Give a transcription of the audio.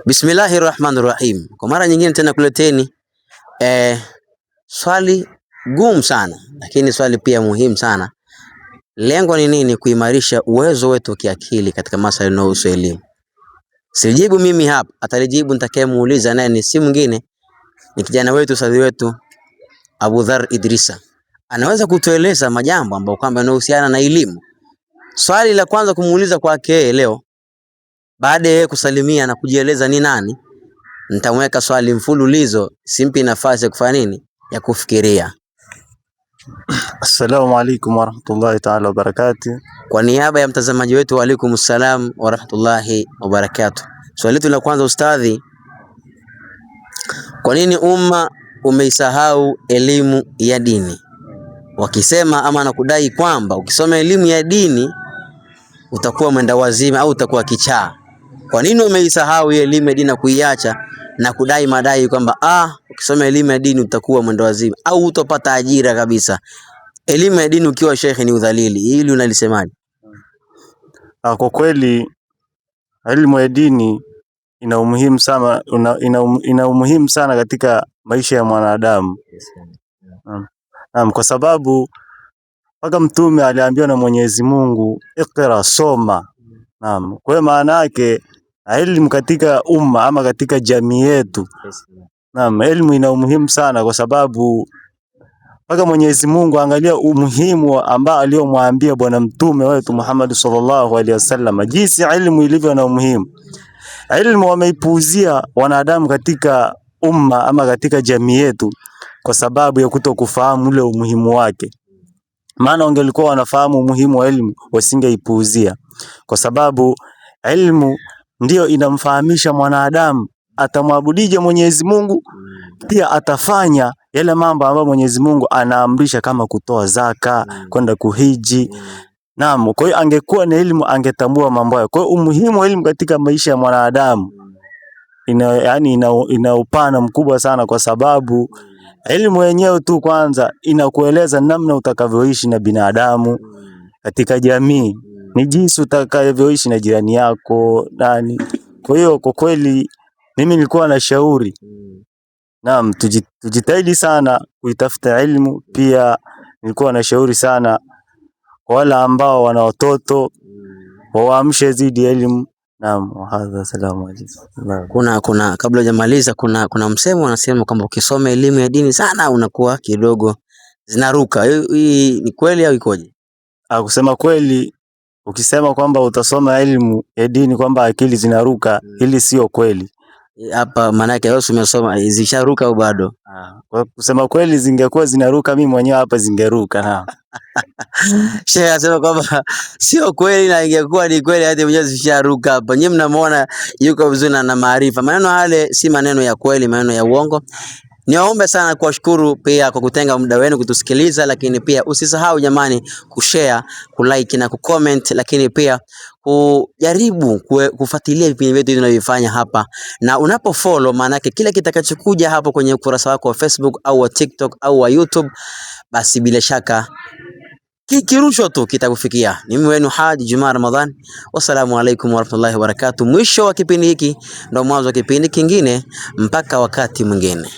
Bismillahirrahmanirrahim. Kwa mara nyingine tena kuleteni swali gumu sana, lakini swali pia muhimu sana. Lengo ni nini? Kuimarisha uwezo wetu wa kiakili katika masuala yanayohusu elimu. Sijibu mimi hapa, atalijibu nitakayemuuliza, naye ni si mwingine, ni kijana wetu, ustadhi wetu Abu Dhar Idrisa. Anaweza kutueleza majambo ambayo kwamba yanahusiana na elimu. Swali la kwanza kumuuliza kwake leo, baada ya kusalimia na kujieleza ni nani, nitamweka swali mfululizo, simpi nafasi ya kufanya nini, ya kufikiria. Assalamu alaykum wa rahmatullahi ta'ala wa barakatuh. Kwa niaba ya mtazamaji wetu, wa alaykum assalam wa rahmatullahi wa barakatuh. Swali letu la kwanza, ustadhi, kwa nini umma umeisahau elimu ya dini? Wakisema ama nakudai kwamba ukisoma elimu ya dini utakuwa mwenda wazima au utakuwa kichaa. Kwa nini umeisahau elimu ya dini na kuiacha na kudai madai kwamba ukisoma elimu ya dini utakuwa mwenda wazima au utapata ajira kabisa? Elimu ya dini ukiwa shekhi ni udhalili. Hili unalisemaje? Kwa kweli elimu ya dini ina umuhimu sana, ina umuhimu sana katika maisha ya mwanadamu. Kwa sababu mpaka Mtume aliambiwa na Mwenyezi Mungu, ikra, soma. Kwa maana yake elimu katika umma ama katika jamii yetu, elimu ina umuhimu sana, kwa sababu mpaka Mwenyezi Mungu, angalia umuhimu ambao aliyomwambia bwana Mtume wetu Muhammad sallallahu alaihi wasallam, jinsi elimu ilivyo na umuhimu. Elimu wameipuuzia wanadamu katika umma ama katika jamii yetu kwa sababu ya kutokufahamu ule umuhimu wake. Maana wangelikuwa wanafahamu umuhimu wa elimu, wasingeipuuzia, kwa sababu elimu ndio inamfahamisha mwanadamu atamwabudije Mwenyezi Mungu, pia atafanya yale mambo ambayo Mwenyezi Mungu anaamrisha kama kutoa zaka, kwenda kuhiji. Kwa hiyo angekuwa na elimu angetambua mambo hayo. Kwa hiyo umuhimu wa elimu katika maisha ya mwanadamu ina upana mkubwa sana, kwa sababu elimu yenyewe tu kwanza inakueleza namna utakavyoishi na binadamu katika jamii, ni jinsi utakavyoishi na jirani yako nani. Kwa hiyo kwa kweli mimi nilikuwa na shauri tujitahidi sana kuitafuta elimu. Pia nilikuwa na shauri sana kwa wale ambao wana watoto, waamshe zidi elimu. Salamu alaykum. Kabla hujamaliza, kuna msemo unasema kwamba ukisoma elimu ya dini sana unakuwa kidogo zinaruka. Hii ni kweli au ikoje? Kusema kweli, ukisema kwamba utasoma elimu ya dini kwamba akili zinaruka, hili sio kweli. Hapa maana yake wewe umesoma zisharuka au bado? Kwa kusema kweli, zingekuwa zinaruka mimi mwenyewe hapa zingeruka. Sheikh anasema kwamba sio kweli, na ingekuwa ni kweli hata mwenyewe zisharuka hapa. Nyinyi mnamuona yuko vizuri na maarifa. Maneno yale si maneno ya kweli, maneno ya uongo. Niwaombe sana kuwashukuru pia kwa kutenga muda wenu kutusikiliza, lakini pia usisahau jamani kushare, kulike na kucomment, lakini pia kujaribu kufuatilia vipindi vyetu tunavyofanya hapa, na unapofollow maana yake kila kitakachokuja hapo kwenye ukurasa wako wa Facebook au wa TikTok au wa YouTube, basi bila shaka kirusho tu kitakufikia. Ni mimi wenu Haji Juma Ramadhan. Wassalamu alaikum warahmatullahi wabarakatuh. Mwisho wa kipindi hiki ndio mwanzo wa kipindi kingine, mpaka wakati mwingine.